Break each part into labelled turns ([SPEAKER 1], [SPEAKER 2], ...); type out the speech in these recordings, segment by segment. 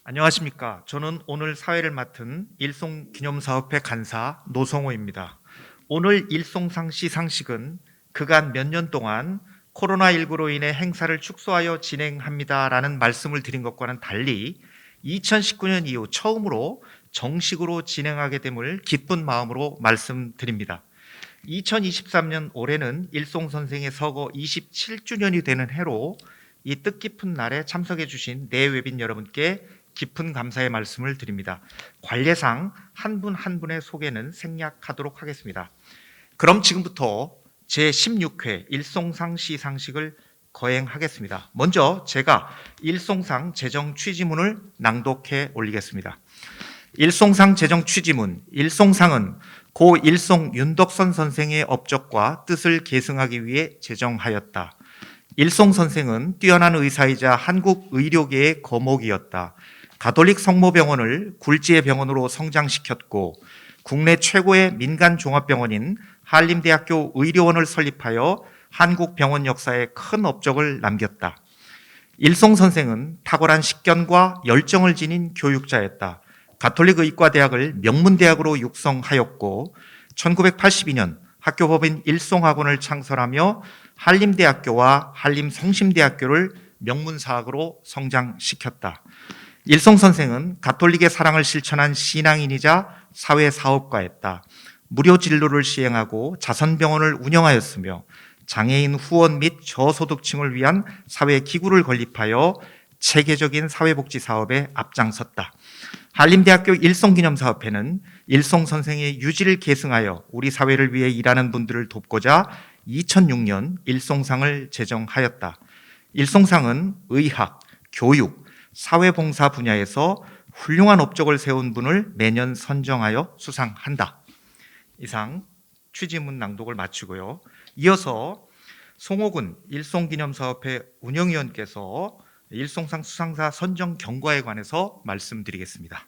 [SPEAKER 1] 안녕하십니까. 저는 오늘 사회를 맡은 일송기념사업회 간사 노성호입니다. 오늘 일송상 시상식은 그간 몇 년 동안 코로나19로 인해 행사를 축소하여 진행합니다라는 말씀을 드린 것과는 달리 2019년 이후 처음으로 정식으로 진행하게 됨을 기쁜 마음으로 말씀드립니다. 2023년 올해는 일송 선생의 서거 27주년이 되는 해로 이 뜻깊은 날에 참석해 주신 내외빈 여러분께 깊은 감사의 말씀을 드립니다. 관례상 한 분 한 분의 소개는 생략하도록 하겠습니다. 그럼 지금부터 제16회 일송상 시상식을 거행하겠습니다. 먼저 제가 일송상 재정 취지문을 낭독해 올리겠습니다. 일송상 재정 취지문. 일송상은 고 일송 윤덕선 선생의 업적과 뜻을 계승하기 위해 제정하였다. 일송 선생은 뛰어난 의사이자 한국 의료계의 거목이었다. 가톨릭 성모병원을 굴지의 병원으로 성장시켰고 국내 최고의 민간 종합병원인 한림대학교 의료원을 설립하여 한국 병원 역사에 큰 업적을 남겼다. 일송 선생은 탁월한 식견과 열정을 지닌 교육자였다. 가톨릭 의과대학을 명문대학으로 육성하였고 1982년 학교법인 일송학원을 창설하며 한림대학교와 한림성심대학교를 명문사학으로 성장시켰다. 일송 선생은 가톨릭의 사랑을 실천한 신앙인이자 사회사업가였다. 무료 진료를 시행하고 자선병원을 운영하였으며 장애인 후원 및 저소득층을 위한 사회기구를 건립하여 체계적인 사회복지 사업에 앞장섰다. 한림대학교 일송기념사업회는 일송 선생의 유지를 계승하여 우리 사회를 위해 일하는 분들을 돕고자 2006년 일송상을 제정하였다. 일송상은 의학, 교육, 사회봉사 분야에서 훌륭한 업적을 세운 분을 매년 선정하여 수상한다. 이상 취지문 낭독을 마치고요. 이어서 송호근 일송기념사업회 운영위원께서 일송상 수상자 선정 경과에 관해서 말씀드리겠습니다.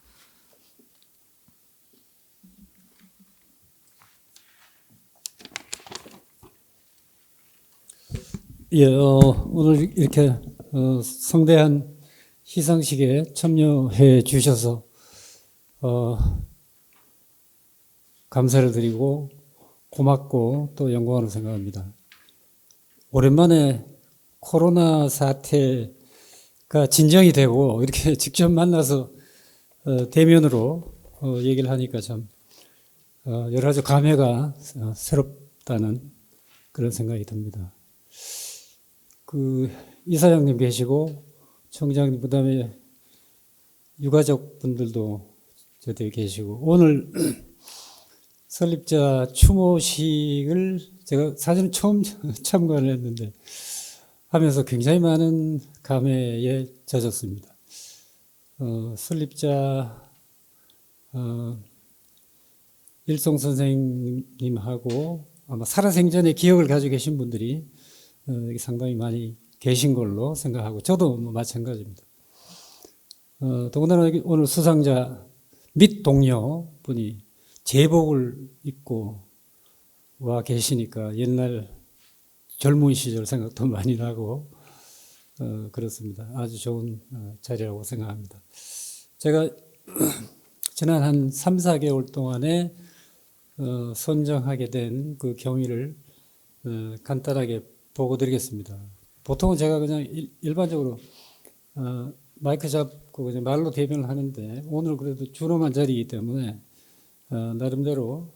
[SPEAKER 2] 예, 오늘 이렇게 성대한 시상식에 참여해 주셔서 감사를 드리고 고맙고 또 영광으로 생각합니다. 오랜만에 코로나 사태가 진정이 되고 이렇게 직접 만나서 대면으로 얘기를 하니까 참 여러 가지 감회가 새롭다는 그런 생각이 듭니다. 이사장님 계시고 청장님 그다음에 유가족 분들도 저들이 계시고 오늘 설립자 추모식을 제가 사실은 처음 참관을 했는데 하면서 굉장히 많은 감회에 젖었습니다. 설립자 일송 선생님하고 아마 살아생전의 기억을 가지고 계신 분들이 상당히 많이 계신 걸로 생각하고 저도 마찬가지입니다. 더군다나 오늘 수상자 및 동료분이 제복을 입고 와 계시니까 옛날 젊은 시절 생각도 많이 나고 그렇습니다. 아주 좋은 자리라고 생각합니다. 제가 지난 한 3, 4개월 동안에 선정하게 된 그 경위를 간단하게 보고 드리겠습니다. 보통은 제가 그냥 일반적으로 마이크 잡고 그냥 말로 대변을 하는데 오늘 그래도 준엄한 자리이기 때문에 나름대로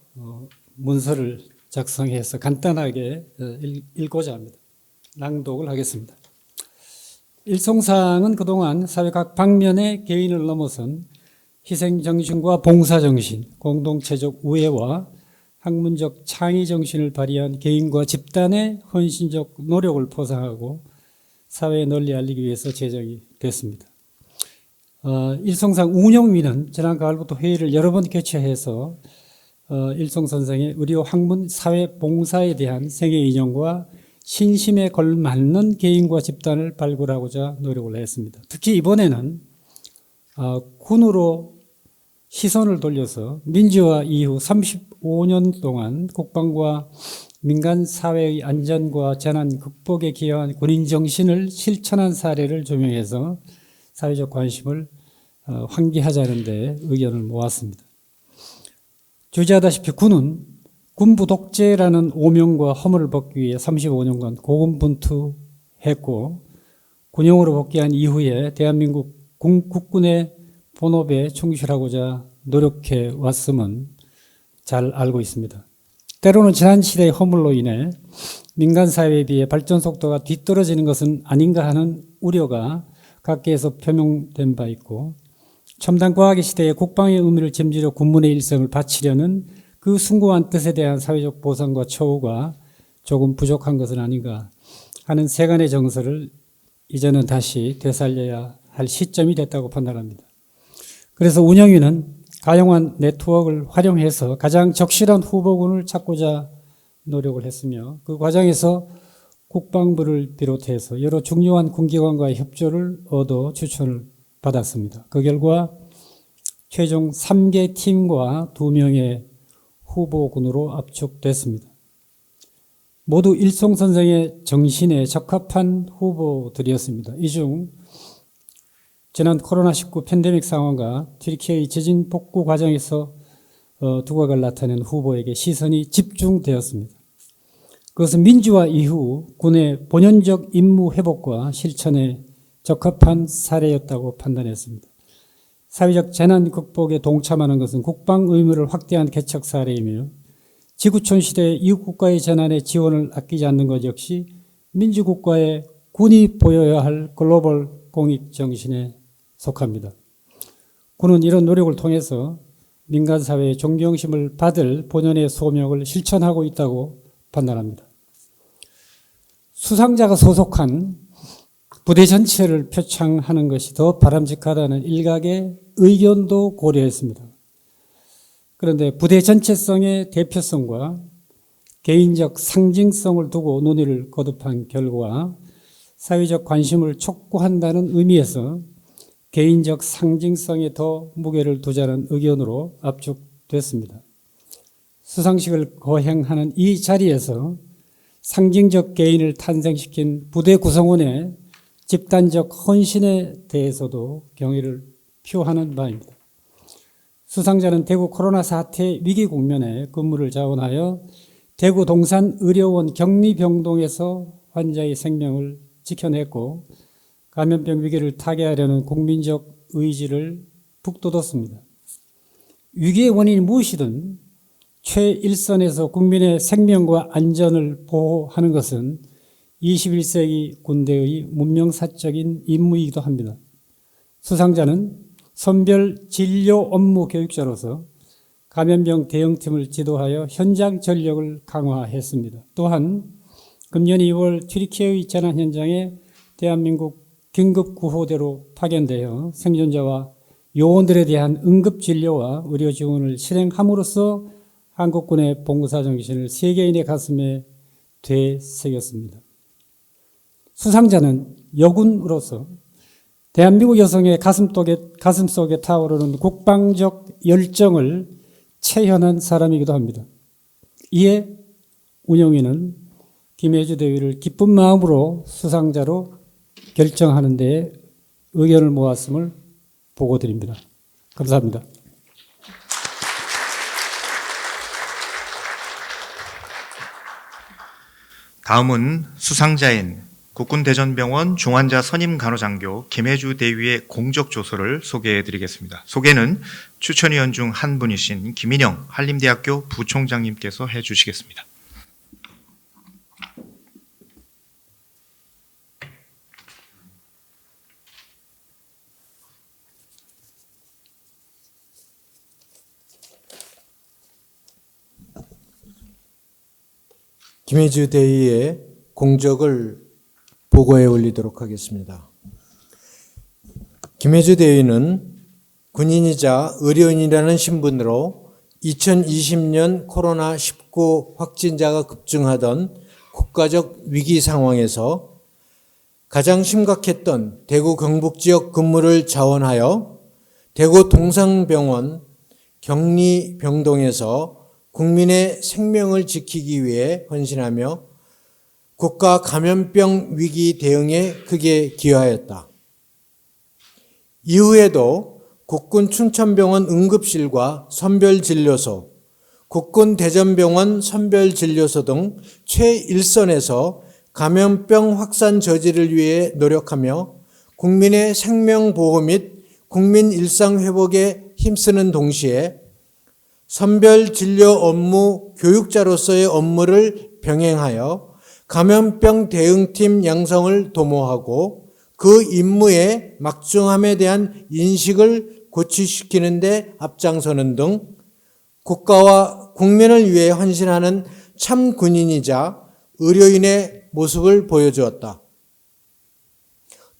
[SPEAKER 2] 문서를 작성해서 간단하게 읽고자 합니다. 낭독을 하겠습니다. 일송상은 그동안 사회 각 방면의 개인을 넘어선 희생정신과 봉사정신, 공동체적 우애와 학문적 창의정신을 발휘한 개인과 집단의 헌신적 노력을 포상하고 사회에 널리 알리기 위해서 제정이 됐습니다. 일송상 운영위는 지난 가을부터 회의를 여러 번 개최해서 일송 선생의 의료 학문 사회 봉사에 대한 생애 인연과 신심에 걸맞는 개인과 집단을 발굴하고자 노력을 했습니다. 특히 이번에는 군으로 시선을 돌려서 민주화 이후 35년 동안 국방과 민간 사회의 안전과 재난 극복에 기여한 군인 정신을 실천한 사례를 조명해서 사회적 관심을 환기하자는 데 의견을 모았습니다. 주지하다시피 군은 군부 독재라는 오명과 허물을 벗기 위해 35년간 고군분투했고 군용으로 복귀한 이후에 대한민국 국군의 본업에 충실하고자 노력해 왔음은 잘 알고 있습니다. 때로는 지난 시대의 허물로 인해 민간 사회에 비해 발전 속도가 뒤떨어지는 것은 아닌가 하는 우려가 각계에서 표명된 바 있고 첨단 과학의 시대에 국방의 의미를 짐지려 군문의 일생을 바치려는 그 숭고한 뜻에 대한 사회적 보상과 처우가 조금 부족한 것은 아닌가 하는 세간의 정서를 이제는 다시 되살려야 할 시점이 됐다고 판단합니다. 그래서 운영위는 가용한 네트워크를 활용해서 가장 적실한 후보군을 찾고자 노력을 했으며 그 과정에서 국방부를 비롯해서 여러 중요한 군기관과의 협조를 얻어 추천을 받았습니다. 그 결과 최종 3개 팀과 2명의 후보군으로 압축됐습니다. 모두 일송선생의 정신에 적합한 후보들이었습니다. 이 중 지난 코로나19 팬데믹 상황과 튀르키예의 재진 복구 과정에서 두각을 나타낸 후보에게 시선이 집중되었습니다. 그것은 민주화 이후 군의 본연적 임무 회복과 실천에 적합한 사례였다고 판단했습니다. 사회적 재난 극복에 동참하는 것은 국방 의무를 확대한 개척 사례이며 지구촌 시대의 이웃국가의 재난에 지원을 아끼지 않는 것 역시 민주국가의 군이 보여야 할 글로벌 공익 정신에 속합니다. 군은 이런 노력을 통해서 민간사회의 존경심을 받을 본연의 소명을 실천하고 있다고 판단합니다. 수상자가 소속한 부대 전체를 표창하는 것이 더 바람직하다는 일각의 의견도 고려했습니다. 그런데 부대 전체성의 대표성과 개인적 상징성을 두고 논의를 거듭한 결과 사회적 관심을 촉구한다는 의미에서 개인적 상징성에 더 무게를 두자는 의견으로 압축됐습니다. 수상식을 거행하는 이 자리에서 상징적 개인을 탄생시킨 부대 구성원의 집단적 헌신에 대해서도 경의를 표하는 바입니다. 수상자는 대구 코로나 사태 위기 국면에 근무를 자원하여 대구 동산의료원 격리병동에서 환자의 생명을 지켜냈고 감염병 위기를 타개하려는 국민적 의지를 북돋웠습니다. 위기의 원인이 무엇이든 최일선에서 국민의 생명과 안전을 보호하는 것은 21세기 군대의 문명사적인 임무이기도 합니다. 수상자는 선별 진료 업무 교육자로서 감염병 대응팀을 지도하여 현장 전력을 강화했습니다. 또한 금년 2월 튀르키예의 재난 현장에 대한민국 긴급구호대로 파견되어 생존자와 요원들에 대한 응급진료와 의료 지원을 실행함으로써 한국군의 봉사정신을 세계인의 가슴에 되새겼습니다. 수상자는 여군으로서 대한민국 여성의 가슴 속에 타오르는 국방적 열정을 체현한 사람이기도 합니다. 이에 운영위는 김혜주 대위를 기쁜 마음으로 수상자로 결정하는 데 의견을 모았음을 보고드립니다. 감사합니다.
[SPEAKER 1] 다음은 수상자인 국군대전병원 중환자 선임간호장교 김혜주 대위의 공적조서를 소개해드리겠습니다. 소개는 추천위원 중 한 분이신 김인영 한림대학교 부총장님께서 해주시겠습니다.
[SPEAKER 3] 김혜주 대위의 공적을 보고해 올리도록 하겠습니다. 김혜주 대위는 군인이자 의료인이라는 신분으로 2020년 코로나19 확진자가 급증하던 국가적 위기 상황에서 가장 심각했던 대구 경북 지역 근무를 자원하여 대구 동산병원 격리병동에서 국민의 생명을 지키기 위해 헌신하며 국가 감염병 위기 대응에 크게 기여하였다. 이후에도 국군 춘천병원 응급실과 선별진료소, 국군 대전병원 선별진료소 등 최일선에서 감염병 확산 저지를 위해 노력하며 국민의 생명 보호 및 국민 일상 회복에 힘쓰는 동시에 선별진료 업무 교육자로서의 업무를 병행하여 감염병 대응팀 양성을 도모하고 그 임무의 막중함에 대한 인식을 고취시키는 데 앞장서는 등 국가와 국민을 위해 헌신하는 참 군인이자 의료인의 모습을 보여주었다.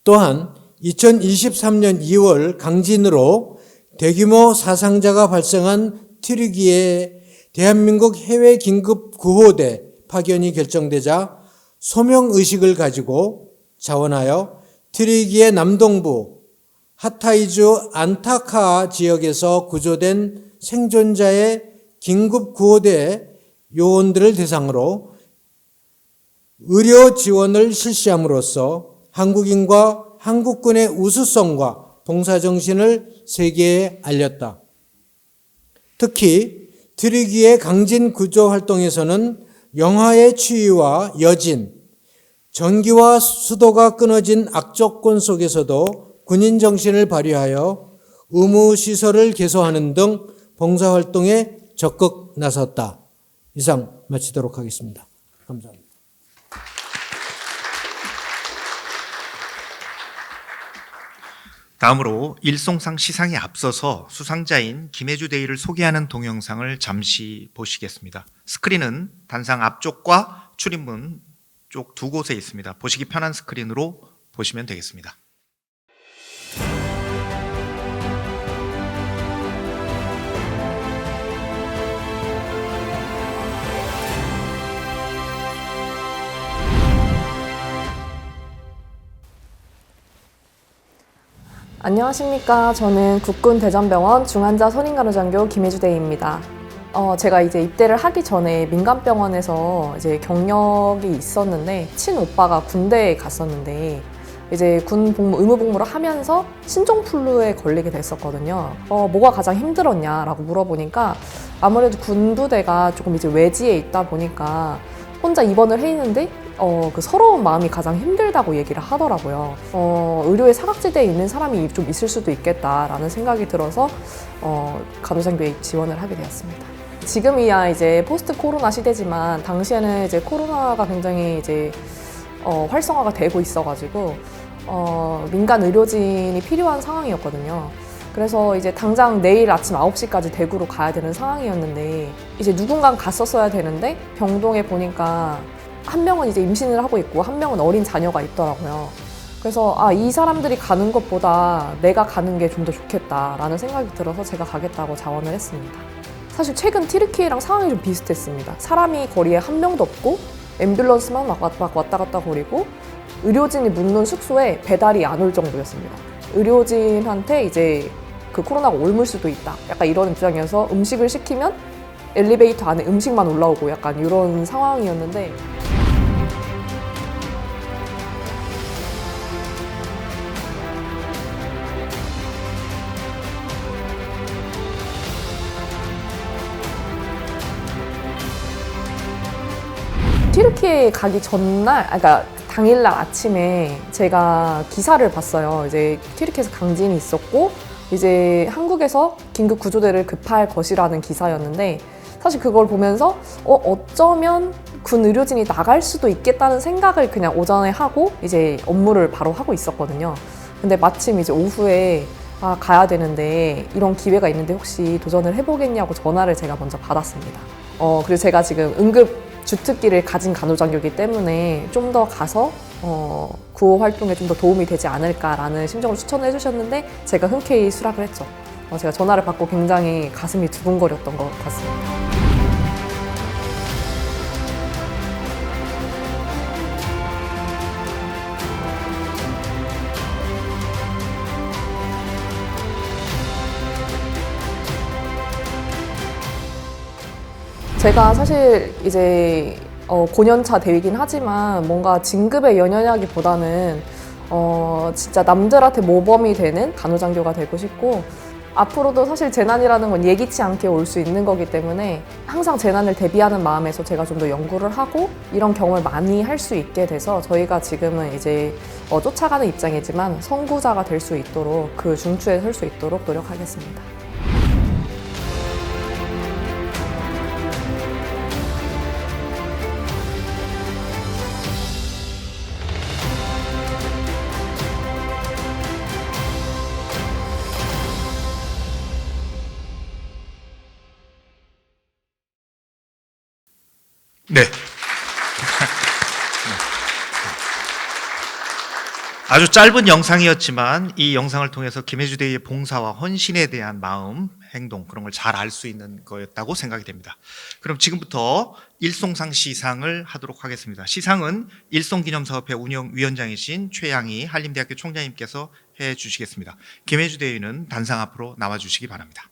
[SPEAKER 3] 또한 2023년 2월 강진으로 대규모 사상자가 발생한 트리기에 대한민국 해외 긴급 구호대 파견이 결정되자 소명의식을 가지고 자원하여 트리기의 남동부 하타이주 안타카 지역에서 구조된 생존자의 긴급 구호대 요원들을 대상으로 의료 지원을 실시함으로써 한국인과 한국군의 우수성과 봉사정신을 세계에 알렸다. 특히 트리기의 강진 구조 활동에서는 영하의 추위와 여진, 전기와 수도가 끊어진 악조건 속에서도 군인 정신을 발휘하여 의무시설을 개소하는 등 봉사활동에 적극 나섰다. 이상 마치도록 하겠습니다. 감사합니다.
[SPEAKER 1] 다음으로 일송상 시상에 앞서서 수상자인 김혜주 대위를 소개하는 동영상을 잠시 보시겠습니다. 스크린은 단상 앞쪽과 출입문 쪽 두 곳에 있습니다. 보시기 편한 스크린으로 보시면 되겠습니다.
[SPEAKER 4] 안녕하십니까. 저는 국군 대전병원 중환자 선임간호장교 김혜주 대위입니다. 제가 이제 입대를 하기 전에 민간병원에서 이제 경력이 있었는데 친오빠가 군대에 갔었는데 이제 군 복무, 의무 복무를 하면서 신종플루에 걸리게 됐었거든요. 뭐가 가장 힘들었냐라고 물어보니까 아무래도 군부대가 조금 이제 외지에 있다 보니까 혼자 입원을 해 있는데 그 서러운 마음이 가장 힘들다고 얘기를 하더라고요. 의료의 사각지대에 있는 사람이 좀 있을 수도 있겠다라는 생각이 들어서 간호장교에 지원을 하게 되었습니다. 지금이야 이제 포스트 코로나 시대지만 당시에는 이제 코로나가 굉장히 이제 활성화가 되고 있어가지고 민간 의료진이 필요한 상황이었거든요. 그래서 이제 당장 내일 아침 9시까지 대구로 가야 되는 상황이었는데 이제 누군가 갔었어야 되는데 병동에 보니까 한 명은 이제 임신을 하고 있고 한 명은 어린 자녀가 있더라고요. 그래서 이 사람들이 가는 것보다 내가 가는 게 좀 더 좋겠다라는 생각이 들어서 제가 가겠다고 자원을 했습니다. 사실 최근 튀르키예랑 상황이 좀 비슷했습니다. 사람이 거리에 한 명도 없고 앰뷸런스만 막 왔다 갔다 거리고 의료진이 묵는 숙소에 배달이 안 올 정도였습니다. 의료진한테 이제 그 코로나가 옮을 수도 있다. 약간 이런 입장이어서 음식을 시키면 엘리베이터 안에 음식만 올라오고 약간 이런 상황이었는데 튀르키예 가기 전날, 그러니까 당일날 아침에 제가 기사를 봤어요. 이제 튀르키예에서 강진이 있었고 이제 한국에서 긴급 구조대를 급할 것이라는 기사였는데 사실 그걸 보면서 어쩌면 군 의료진이 나갈 수도 있겠다는 생각을 그냥 오전에 하고 이제 업무를 바로 하고 있었거든요. 근데 마침 이제 오후에 가야 되는데 이런 기회가 있는데 혹시 도전을 해보겠냐고 전화를 제가 먼저 받았습니다. 그래서 제가 지금 응급 주특기를 가진 간호장교이기 때문에 좀 더 가서 구호 활동에 좀 더 도움이 되지 않을까라는 심정을 추천해 주셨는데 제가 흔쾌히 수락을 했죠. 제가 전화를 받고 굉장히 가슴이 두근거렸던 것 같습니다. 제가 사실 이제 5년차 대위긴 하지만 뭔가 진급에 연연하기보다는 진짜 남들한테 모범이 되는 간호장교가 되고 싶고, 앞으로도 사실 재난이라는 건 예기치 않게 올 수 있는 거기 때문에 항상 재난을 대비하는 마음에서 제가 좀 더 연구를 하고 이런 경험을 많이 할 수 있게 돼서 저희가 지금은 이제 쫓아가는 입장이지만 선구자가 될 수 있도록, 그 중추에 설 수 있도록 노력하겠습니다.
[SPEAKER 1] 네. 아주 짧은 영상이었지만 이 영상을 통해서 김혜주 대위의 봉사와 헌신에 대한 마음, 행동, 그런 걸 잘 알 수 있는 거였다고 생각이 됩니다. 그럼 지금부터 일송상 시상을 하도록 하겠습니다. 시상은 일송기념사업회 운영위원장이신 최양희 한림대학교 총장님께서 해 주시겠습니다. 김혜주 대위는 단상 앞으로 나와 주시기 바랍니다.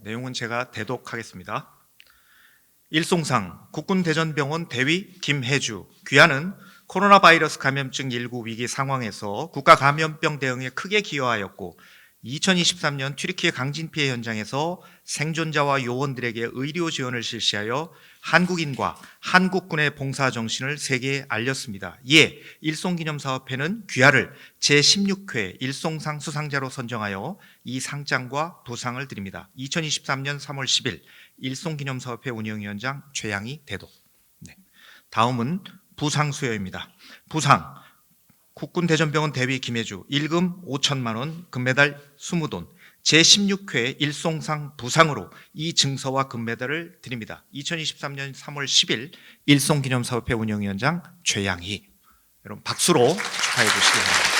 [SPEAKER 1] 내용은 제가 대독하겠습니다. 일송상 국군대전병원 대위 김혜주. 귀하는 코로나 바이러스 감염증 19 위기 상황에서 국가 감염병 대응에 크게 기여하였고 2023년 튀르키예 강진 피해 현장에서 생존자와 요원들에게 의료 지원을 실시하여 한국인과 한국군의 봉사 정신을 세계에 알렸습니다. 이에 일송기념사업회는 귀하를 제16회 일송상 수상자로 선정하여 이 상장과 부상을 드립니다. 2023년 3월 10일 일송기념사업회 운영위원장 최양희 대독. 네. 다음은 부상 수여입니다. 부상 국군대전병원 대위 김혜주 1금 5천만 원, 금메달 20돈, 제16회 일송상 부상으로 이 증서와 금메달을 드립니다. 2023년 3월 10일 일송기념사업회 운영위원장 최양희. 여러분 박수로 축하해 주시기 바랍니다.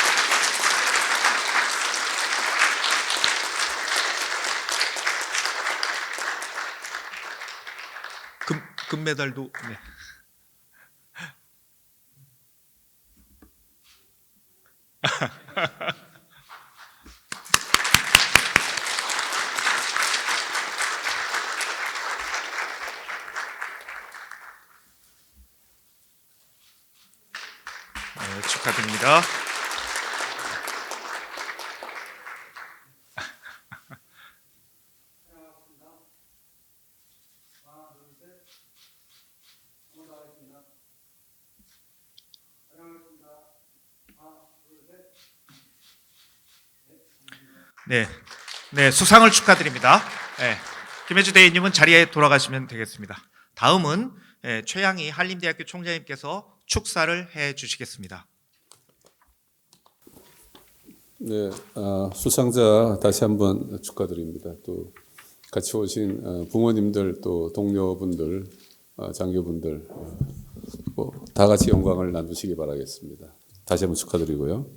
[SPEAKER 1] 금메달도 네. 네, 축하드립니다. 네, 네, 수상을 축하드립니다. 네, 김혜주 대위님은 자리에 돌아가시면 되겠습니다. 다음은 최양희 한림대학교 총장님께서 축사를 해 주시겠습니다.
[SPEAKER 5] 네, 수상자 다시 한번 축하드립니다. 또 같이 오신 부모님들, 또 동료분들, 장교분들, 다 같이 영광을 나누시기 바라겠습니다. 다시 한번 축하드리고요.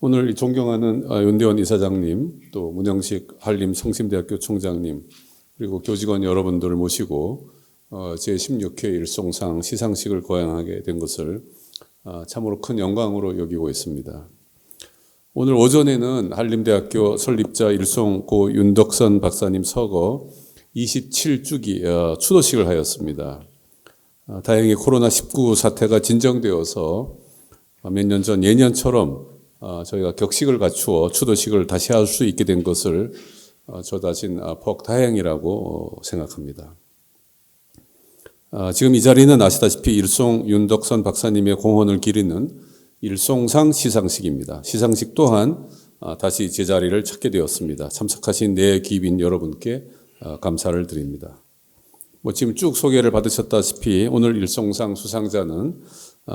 [SPEAKER 5] 오늘 존경하는 윤대원 이사장님, 또 문영식 한림 성심대학교 총장님, 그리고 교직원 여러분들을 모시고 제16회 일송상 시상식을 거행하게 된 것을 참으로 큰 영광으로 여기고 있습니다. 오늘 오전에는 한림대학교 설립자 일송 고 윤덕선 박사님 서거 27주기 추도식을 하였습니다. 다행히 코로나19 사태가 진정되어서 몇 년 전 예년처럼 저희가 격식을 갖추어 추도식을 다시 할 수 있게 된 것을 저 자신 폭 다행이라고 생각합니다. 지금 이 자리는 아시다시피 일송 윤덕선 박사님의 공헌을 기리는 일송상 시상식입니다. 시상식 또한 다시 제자리를 찾게 되었습니다. 참석하신 네 귀빈 여러분께 감사를 드립니다. 지금 쭉 소개를 받으셨다시피 오늘 일송상 수상자는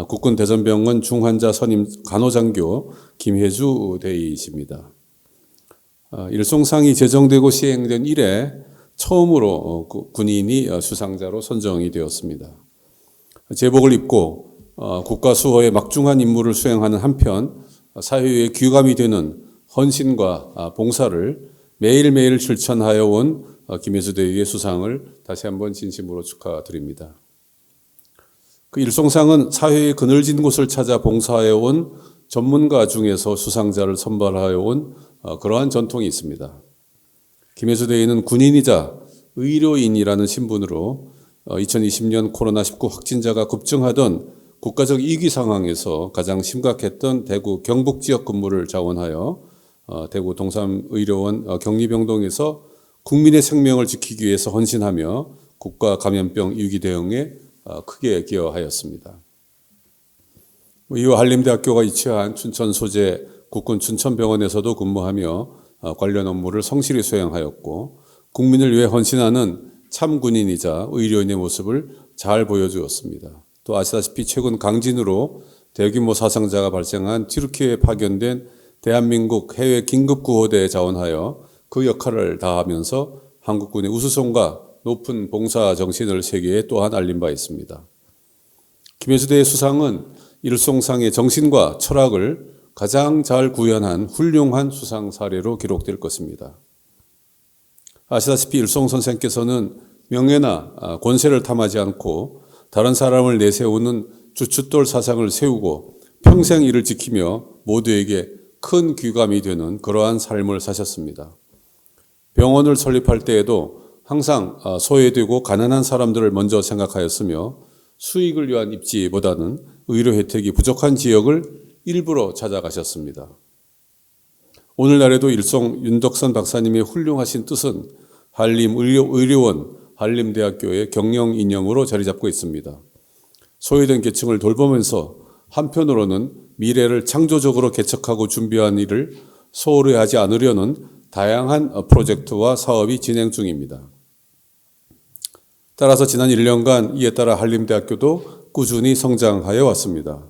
[SPEAKER 5] 국군대전병원 중환자 선임 간호장교 김혜주 대위이십니다. 일송상이 제정되고 시행된 이래 처음으로 군인이 수상자로 선정이 되었습니다. 제복을 입고 국가 수호의 막중한 임무를 수행하는 한편 사회에 귀감이 되는 헌신과 봉사를 매일매일 실천하여 온 김혜수 대위의 수상을 다시 한번 진심으로 축하드립니다. 그 일송상은 사회의 그늘진 곳을 찾아 봉사하여 온 전문가 중에서 수상자를 선발하여 온 그러한 전통이 있습니다. 김혜수 대위는 군인이자 의료인이라는 신분으로 2020년 코로나19 확진자가 급증하던 국가적 위기 상황에서 가장 심각했던 대구 경북 지역 근무를 자원하여 대구 동삼의료원 격리병동에서 국민의 생명을 지키기 위해서 헌신하며 국가 감염병 위기 대응에 크게 기여하였습니다. 이후 한림대학교가 위치한 춘천 소재 국군 춘천병원에서도 근무하며 관련 업무를 성실히 수행하였고 국민을 위해 헌신하는 참 군인이자 의료인의 모습을 잘 보여주었습니다. 또 아시다시피 최근 강진으로 대규모 사상자가 발생한 튀르키예에 파견된 대한민국 해외 긴급구호대에 자원하여 그 역할을 다하면서 한국군의 우수성과 높은 봉사 정신을 세계에 또한 알린 바 있습니다. 김혜수 대위 수상은 일송상의 정신과 철학을 가장 잘 구현한 훌륭한 수상 사례로 기록될 것입니다. 아시다시피 일송 선생께서는 명예나 권세를 탐하지 않고 다른 사람을 내세우는 주춧돌 사상을 세우고 평생 이를 지키며 모두에게 큰 귀감이 되는 그러한 삶을 사셨습니다. 병원을 설립할 때에도 항상 소외되고 가난한 사람들을 먼저 생각하였으며 수익을 위한 입지보다는 의료 혜택이 부족한 지역을 일부러 찾아가셨습니다. 오늘날에도 일송 윤덕선 박사님의 훌륭하신 뜻은 한림의료원 한림대학교의 경영 이념으로 자리 잡고 있습니다. 소외된 계층을 돌보면서 한편으로는 미래를 창조적으로 개척하고 준비한 일을 소홀히 하지 않으려는 다양한 프로젝트와 사업이 진행 중입니다. 따라서 지난 1년간 이에 따라 한림대학교도 꾸준히 성장하여 왔습니다.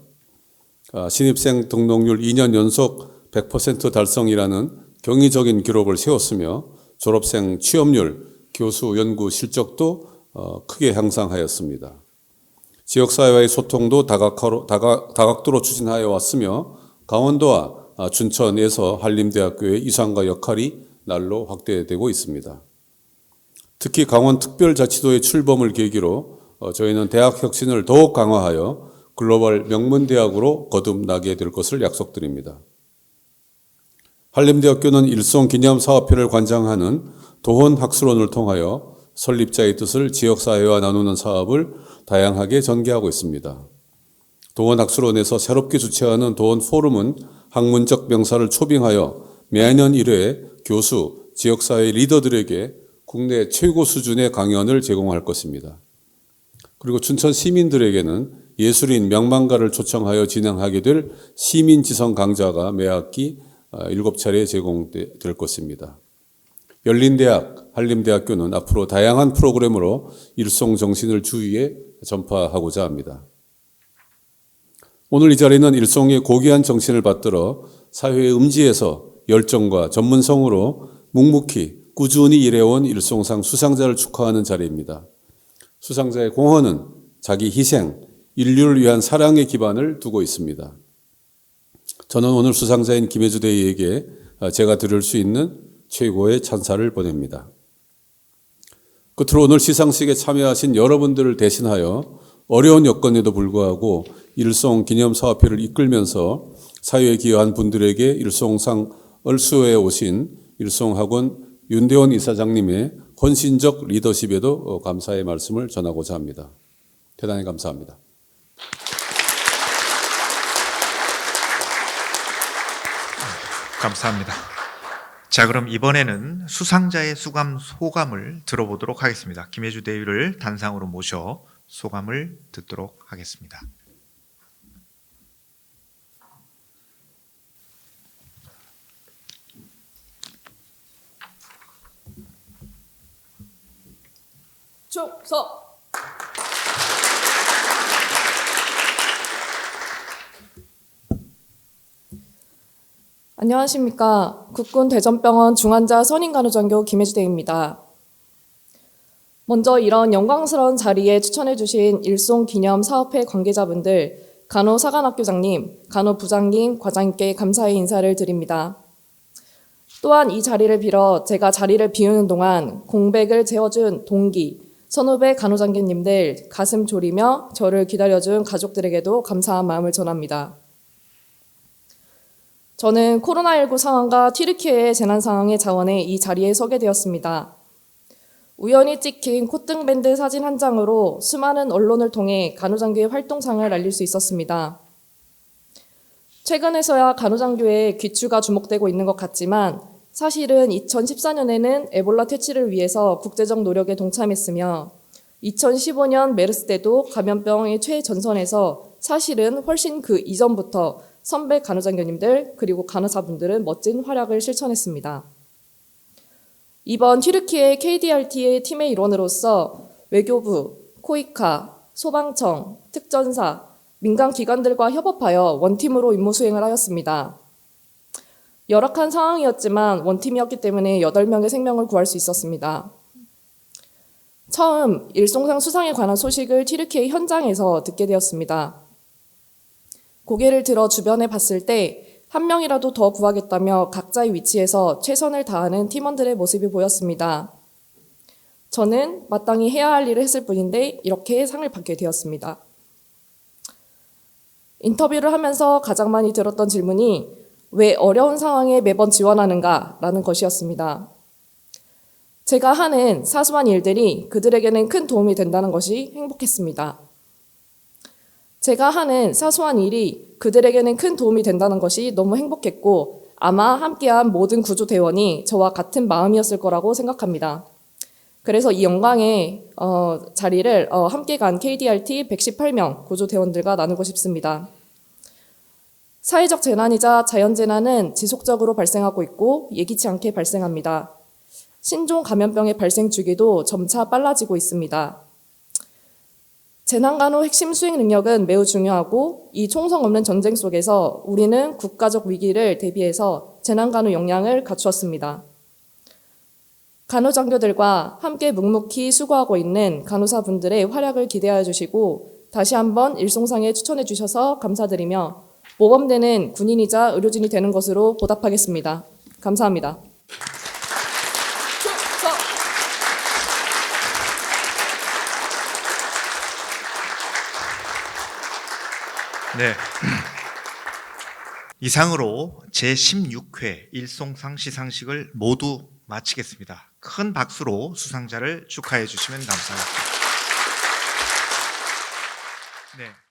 [SPEAKER 5] 신입생 등록률 2년 연속 100% 달성이라는 경이적인 기록을 세웠으며 졸업생 취업률, 교수 연구 실적도 크게 향상하였습니다. 지역사회와의 소통도 다각도로 추진하여 왔으며 강원도와 춘천에서 한림대학교의 이상과 역할이 날로 확대되고 있습니다. 특히 강원특별자치도의 출범을 계기로 저희는 대학 혁신을 더욱 강화하여 글로벌 명문대학으로 거듭나게 될 것을 약속드립니다. 한림대학교는 일송기념사업회를 관장하는 도헌학술원을 통하여 설립자의 뜻을 지역사회와 나누는 사업을 다양하게 전개하고 있습니다. 도헌학술원에서 새롭게 주최하는 도헌포럼은 학문적 명사를 초빙하여 매년 1회 교수, 지역사회 리더들에게 국내 최고 수준의 강연을 제공할 것입니다. 그리고 춘천 시민들에게는 예술인 명망가를 초청하여 진행하게 될 시민지성 강좌가 매 학기 7차례 제공될 것입니다. 열린대학, 한림대학교는 앞으로 다양한 프로그램으로 일송 정신을 주위에 전파하고자 합니다. 오늘 이 자리는 일송의 고귀한 정신을 받들어 사회의 음지에서 열정과 전문성으로 묵묵히 꾸준히 일해온 일송상 수상자를 축하하는 자리입니다. 수상자의 공헌은 자기 희생, 인류를 위한 사랑의 기반을 두고 있습니다. 저는 오늘 수상자인 김혜주 대위에게 제가 드릴 수 있는 최고의 찬사를 보냅니다. 끝으로 오늘 시상식에 참여하신 여러분들을 대신하여 어려운 여건에도 불구하고 일송 기념사업회를 이끌면서 사회에 기여한 분들에게 일송상을 수여해 오신 일송학원 윤대원 이사장님의 헌신적 리더십에도 감사의 말씀을 전하고자 합니다. 대단히 감사합니다.
[SPEAKER 1] 감사합니다. 자, 그럼 이번에는 수상자의 소감을 들어보도록 하겠습니다. 김혜주 대위를 단상으로 모셔 소감을 듣도록 하겠습니다.
[SPEAKER 4] 축서. 안녕하십니까. 국군 대전병원 중환자 선임간호장교 김혜주 대위입니다. 먼저 이런 영광스러운 자리에 추천해 주신 일송기념사업회 관계자분들, 간호사관학교장님, 간호부장님, 과장님께 감사의 인사를 드립니다. 또한 이 자리를 빌어 제가 자리를 비우는 동안 공백을 채워준 동기, 선후배 간호장교님들 가슴 졸이며 저를 기다려준 가족들에게도 감사한 마음을 전합니다. 저는 코로나19 상황과 튀르키예의 재난 상황의 자원에 이 자리에 서게 되었습니다. 우연히 찍힌 콧등밴드 사진 한 장으로 수많은 언론을 통해 간호장교의 활동상을 알릴 수 있었습니다. 최근에서야 간호장교의 귀추가 주목되고 있는 것 같지만 사실은 2014년에는 에볼라 퇴치를 위해서 국제적 노력에 동참했으며 2015년 메르스 때도 감염병의 최전선에서 사실은 훨씬 그 이전부터 선배 간호장교님들 그리고 간호사분들은 멋진 활약을 실천했습니다. 이번 튀르키예 KDRT의 팀의 일원으로서 외교부, 코이카, 소방청, 특전사, 민간 기관들과 협업하여 원팀으로 임무 수행을 하였습니다. 열악한 상황이었지만 원팀이었기 때문에 8명의 생명을 구할 수 있었습니다. 처음 일송상 수상에 관한 소식을 튀르키예 현장에서 듣게 되었습니다. 고개를 들어 주변에 봤을 때 한 명이라도 더 구하겠다며 각자의 위치에서 최선을 다하는 팀원들의 모습이 보였습니다. 저는 마땅히 해야 할 일을 했을 뿐인데 이렇게 상을 받게 되었습니다. 인터뷰를 하면서 가장 많이 들었던 질문이 왜 어려운 상황에 매번 지원하는가라는 것이었습니다. 제가 하는 사소한 일들이 그들에게는 큰 도움이 된다는 것이 행복했습니다. 제가 하는 사소한 일이 그들에게는 큰 도움이 된다는 것이 너무 행복했고 아마 함께한 모든 구조대원이 저와 같은 마음이었을 거라고 생각합니다. 그래서 이 영광의 자리를 함께 간 KDRT 118명 구조대원들과 나누고 싶습니다. 사회적 재난이자 자연재난은 지속적으로 발생하고 있고 예기치 않게 발생합니다. 신종 감염병의 발생 주기도 점차 빨라지고 있습니다. 재난간호 핵심 수행 능력은 매우 중요하고 이 총성 없는 전쟁 속에서 우리는 국가적 위기를 대비해서 재난간호 역량을 갖추었습니다. 간호장교들과 함께 묵묵히 수고하고 있는 간호사분들의 활약을 기대하여 주시고 다시 한번 일송상에 추천해 주셔서 감사드리며 모범되는 군인이자 의료진이 되는 것으로 보답하겠습니다. 감사합니다.
[SPEAKER 1] 네. 이상으로 제16회 일송상 시상식을 모두 마치겠습니다. 큰 박수로 수상자를 축하해 주시면 감사하겠습니다. 네.